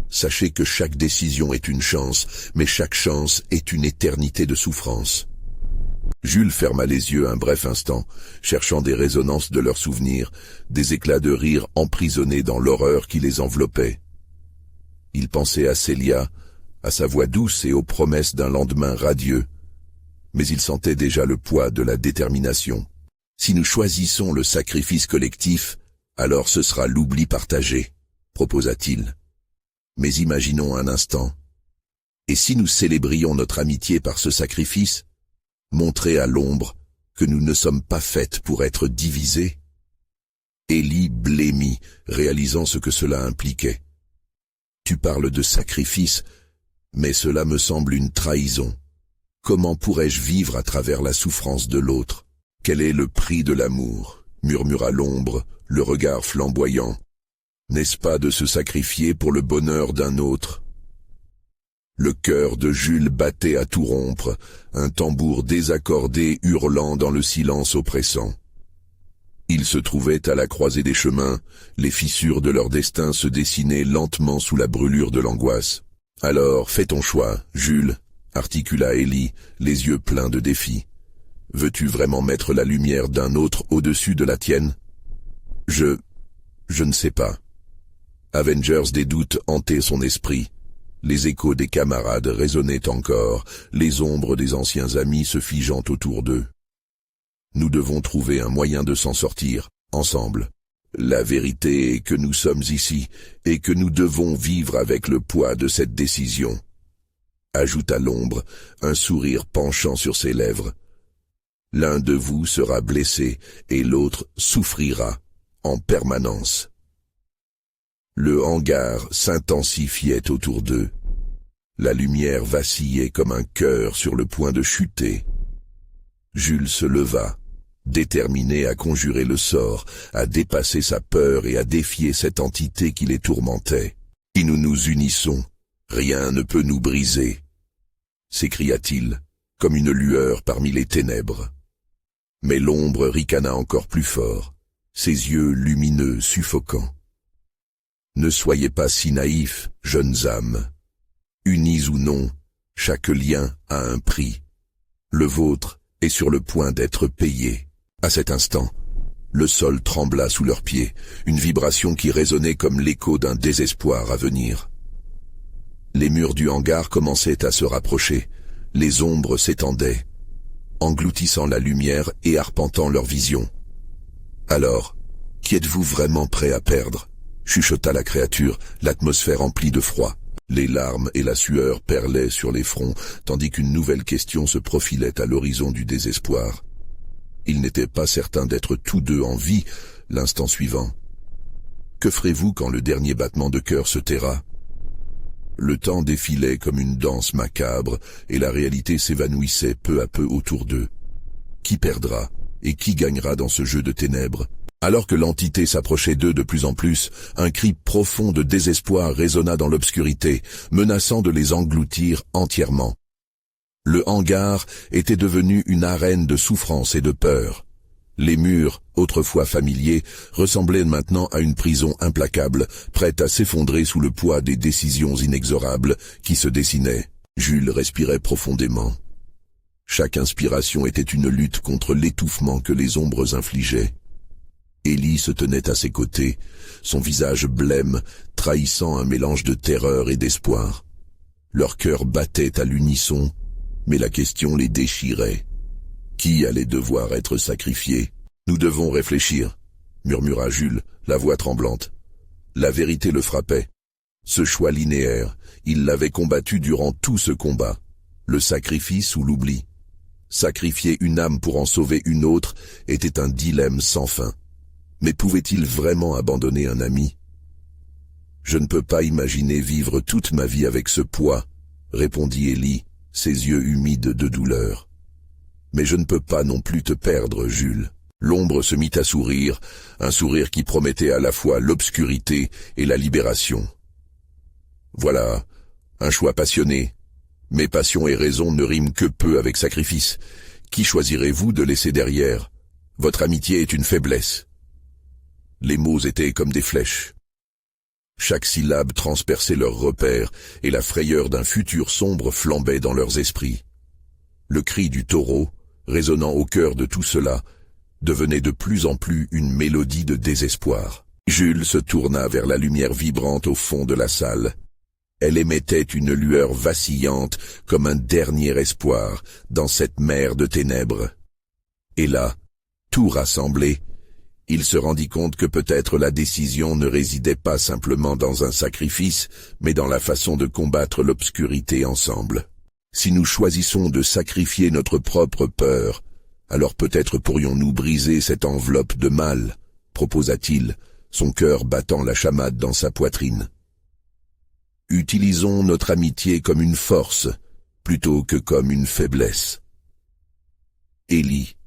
Sachez que chaque décision est une chance, mais chaque chance est une éternité de souffrance. Jules ferma les yeux un bref instant, cherchant des résonances de leurs souvenirs, des éclats de rire emprisonnés dans l'horreur qui les enveloppait. Il pensait à Célia, à sa voix douce et aux promesses d'un lendemain radieux. Mais il sentait déjà le poids de la détermination. Si nous choisissons le sacrifice collectif, alors ce sera l'oubli partagé, proposa-t-il. Mais imaginons un instant. Et si nous célébrions notre amitié par ce sacrifice, montrer à l'ombre que nous ne sommes pas faites pour être divisées? Élie blêmit, réalisant ce que cela impliquait. Tu parles de sacrifice, mais cela me semble une trahison. Comment pourrais-je vivre à travers la souffrance de l'autre? Quel est le prix de l'amour? Murmura l'ombre, le regard flamboyant. N'est-ce pas de se sacrifier pour le bonheur d'un autre? Le cœur de Jules battait à tout rompre, un tambour désaccordé hurlant dans le silence oppressant. Ils se trouvaient à la croisée des chemins, les fissures de leur destin se dessinaient lentement sous la brûlure de l'angoisse. « Alors, fais ton choix, Jules » articula Élie, les yeux pleins de défi. « Veux-tu vraiment mettre la lumière d'un autre au-dessus de la tienne ?»« Je ne sais pas. » Avengers des doutes hantaient son esprit. Les échos des camarades résonnaient encore, les ombres des anciens amis se figeant autour d'eux. Nous devons trouver un moyen de s'en sortir, ensemble. La vérité est que nous sommes ici, et que nous devons vivre avec le poids de cette décision. Ajouta l'ombre, un sourire penchant sur ses lèvres. L'un de vous sera blessé, et l'autre souffrira, en permanence. Le hangar s'intensifiait autour d'eux. La lumière vacillait comme un cœur sur le point de chuter. Jules se leva, déterminé à conjurer le sort, à dépasser sa peur et à défier cette entité qui les tourmentait. « Si nous nous unissons, rien ne peut nous briser !» s'écria-t-il, comme une lueur parmi les ténèbres. Mais l'ombre ricana encore plus fort, ses yeux lumineux suffocants. « Ne soyez pas si naïfs, jeunes âmes. Unis ou non, chaque lien a un prix. Le vôtre est sur le point d'être payé. » À cet instant, le sol trembla sous leurs pieds, une vibration qui résonnait comme l'écho d'un désespoir à venir. Les murs du hangar commençaient à se rapprocher. Les ombres s'étendaient, engloutissant la lumière et arpentant leur vision. « Alors, qui êtes-vous vraiment prêt à perdre ?» chuchota la créature, l'atmosphère emplie de froid. Les larmes et la sueur perlaient sur les fronts, tandis qu'une nouvelle question se profilait à l'horizon du désespoir. Ils n'étaient pas certains d'être tous deux en vie l'instant suivant. Que ferez-vous quand le dernier battement de cœur se taira ? Le temps défilait comme une danse macabre, et la réalité s'évanouissait peu à peu autour d'eux. Qui perdra et qui gagnera dans ce jeu de ténèbres ? Alors que l'entité s'approchait d'eux de plus en plus, un cri profond de désespoir résonna dans l'obscurité, menaçant de les engloutir entièrement. Le hangar était devenu une arène de souffrance et de peur. Les murs, autrefois familiers, ressemblaient maintenant à une prison implacable, prête à s'effondrer sous le poids des décisions inexorables qui se dessinaient. Jules respirait profondément. Chaque inspiration était une lutte contre l'étouffement que les ombres infligeaient. Ellie se tenait à ses côtés, son visage blême, trahissant un mélange de terreur et d'espoir. Leurs cœurs battaient à l'unisson, mais la question les déchirait. Qui allait devoir être sacrifié ? Nous devons réfléchir, murmura Jules, la voix tremblante. La vérité le frappait. Ce choix linéaire, il l'avait combattu durant tout ce combat. Le sacrifice ou l'oubli. Sacrifier une âme pour en sauver une autre était un dilemme sans fin. Mais pouvait-il vraiment abandonner un ami ? Je ne peux pas imaginer vivre toute ma vie avec ce poids, répondit Ellie, ses yeux humides de douleur. Mais je ne peux pas non plus te perdre, Jules. L'ombre se mit à sourire, un sourire qui promettait à la fois l'obscurité et la libération. Voilà, un choix passionné. Mais passion et raison ne riment que peu avec sacrifice. Qui choisirez-vous de laisser derrière ? Votre amitié est une faiblesse. Les mots étaient comme des flèches. Chaque syllabe transperçait leurs repères, et la frayeur d'un futur sombre flambait dans leurs esprits. Le cri du taureau, résonnant au cœur de tout cela, devenait de plus en plus une mélodie de désespoir. Jules se tourna vers la lumière vibrante au fond de la salle. Elle émettait une lueur vacillante comme un dernier espoir dans cette mer de ténèbres. Et là, tout rassemblé, il se rendit compte que peut-être la décision ne résidait pas simplement dans un sacrifice, mais dans la façon de combattre l'obscurité ensemble. Si nous choisissons de sacrifier notre propre peur, alors peut-être pourrions-nous briser cette enveloppe de mal, proposa-t-il, son cœur battant la chamade dans sa poitrine. Utilisons notre amitié comme une force, plutôt que comme une faiblesse. Ellie,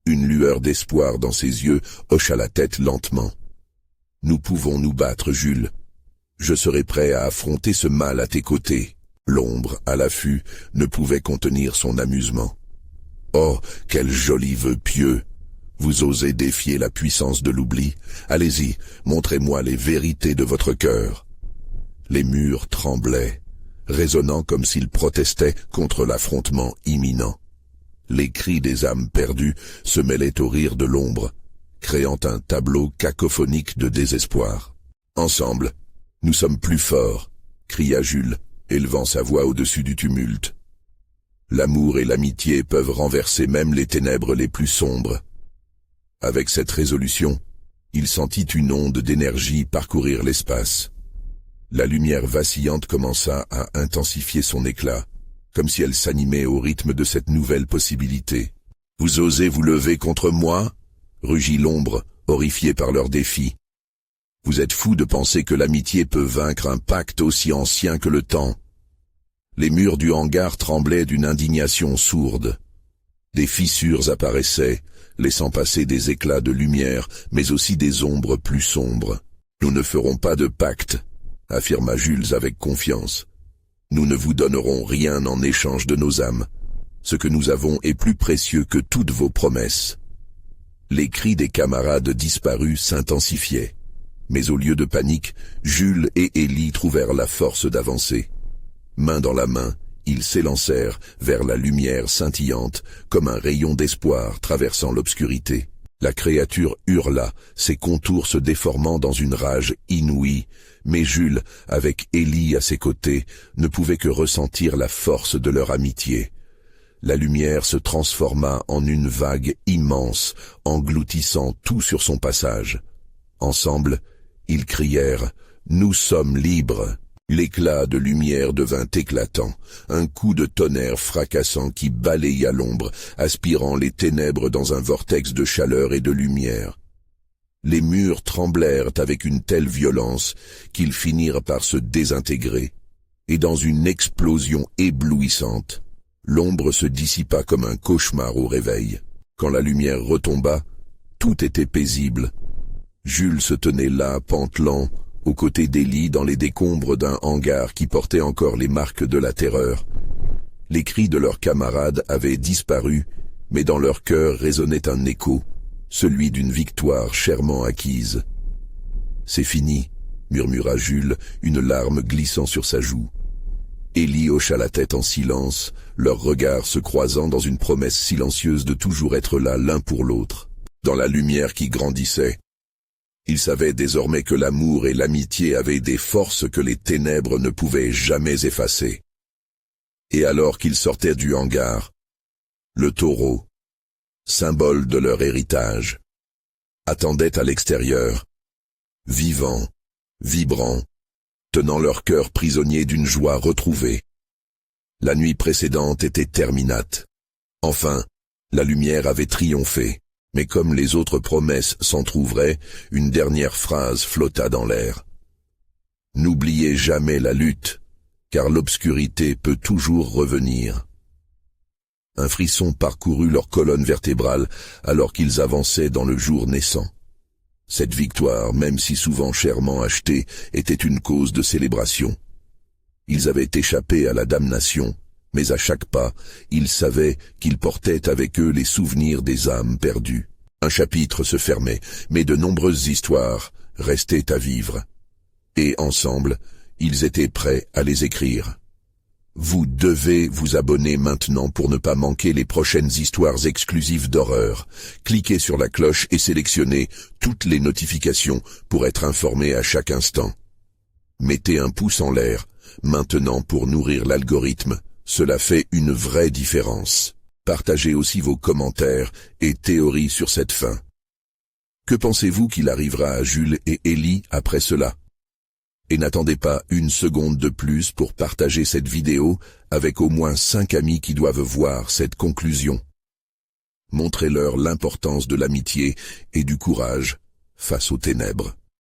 une lueur d'espoir dans ses yeux, hocha la tête lentement. Nous pouvons nous battre, Jules. Je serai prêt à affronter ce mal à tes côtés. L'ombre, à l'affût, ne pouvait contenir son amusement. Oh, quel joli vœu pieux! Vous osez défier la puissance de l'oubli? Allez-y, montrez-moi les vérités de votre cœur. Les murs tremblaient, résonnant comme s'ils protestaient contre l'affrontement imminent. Les cris des âmes perdues se mêlaient aux rires de l'ombre, créant un tableau cacophonique de désespoir. Ensemble, nous sommes plus forts, cria Jules, élevant sa voix au-dessus du tumulte. L'amour et l'amitié peuvent renverser même les ténèbres les plus sombres. Avec cette résolution, il sentit une onde d'énergie parcourir l'espace. La lumière vacillante commença à intensifier son éclat, comme si elle s'animait au rythme de cette nouvelle possibilité. « Vous osez vous lever contre moi ?» rugit l'ombre, horrifiée par leur défi. « Vous êtes fous de penser que l'amitié peut vaincre un pacte aussi ancien que le temps. » Les murs du hangar tremblaient d'une indignation sourde. Des fissures apparaissaient, laissant passer des éclats de lumière, mais aussi des ombres plus sombres. « Nous ne ferons pas de pacte, » affirma Jules avec confiance. « Nous ne vous donnerons rien en échange de nos âmes. Ce que nous avons est plus précieux que toutes vos promesses. » Les cris des camarades disparus s'intensifiaient. Mais au lieu de panique, Jules et Ellie trouvèrent la force d'avancer. Main dans la main, ils s'élancèrent vers la lumière scintillante, comme un rayon d'espoir traversant l'obscurité. La créature hurla, ses contours se déformant dans une rage inouïe, Mais Jules, avec Élie à ses côtés, ne pouvait que ressentir la force de leur amitié. La lumière se transforma en une vague immense, engloutissant tout sur son passage. Ensemble, ils crièrent « Nous sommes libres !» L'éclat de lumière devint éclatant, un coup de tonnerre fracassant qui balaya l'ombre, aspirant les ténèbres dans un vortex de chaleur et de lumière. Les murs tremblèrent avec une telle violence qu'ils finirent par se désintégrer, et dans une explosion éblouissante, l'ombre se dissipa comme un cauchemar au réveil. Quand la lumière retomba, tout était paisible. Jules se tenait là, pantelant, aux côtés d'Élie dans les décombres d'un hangar qui portait encore les marques de la terreur. Les cris de leurs camarades avaient disparu, mais dans leur cœur résonnait un écho, celui d'une victoire chèrement acquise. « C'est fini », murmura Jules, une larme glissant sur sa joue. Élie hocha la tête en silence, leurs regards se croisant dans une promesse silencieuse de toujours être là l'un pour l'autre. Dans la lumière qui grandissait, ils savaient désormais que l'amour et l'amitié avaient des forces que les ténèbres ne pouvaient jamais effacer. Et alors qu'ils sortaient du hangar, le taureau, symbole de leur héritage, attendait à l'extérieur, vivant, vibrant, tenant leur cœur prisonnier d'une joie retrouvée. La nuit précédente était terminate. Enfin, la lumière avait triomphé. Mais comme les autres promesses s'entr'ouvraient, une dernière phrase flotta dans l'air. « N'oubliez jamais la lutte, car l'obscurité peut toujours revenir. » Un frisson parcourut leur colonne vertébrale alors qu'ils avançaient dans le jour naissant. Cette victoire, même si souvent chèrement achetée, était une cause de célébration. Ils avaient échappé à la damnation, mais à chaque pas, ils savaient qu'ils portaient avec eux les souvenirs des âmes perdues. Un chapitre se fermait, mais de nombreuses histoires restaient à vivre. Et ensemble, ils étaient prêts à les écrire. Vous devez vous abonner maintenant pour ne pas manquer les prochaines histoires exclusives d'horreur. Cliquez sur la cloche et sélectionnez toutes les notifications pour être informé à chaque instant. Mettez un pouce en l'air, maintenant pour nourrir l'algorithme. Cela fait une vraie différence. Partagez aussi vos commentaires et théories sur cette fin. Que pensez-vous qu'il arrivera à Jules et Élie après cela? Et n'attendez pas une seconde de plus pour partager cette vidéo avec au moins 5 amis qui doivent voir cette conclusion. Montrez-leur l'importance de l'amitié et du courage face aux ténèbres.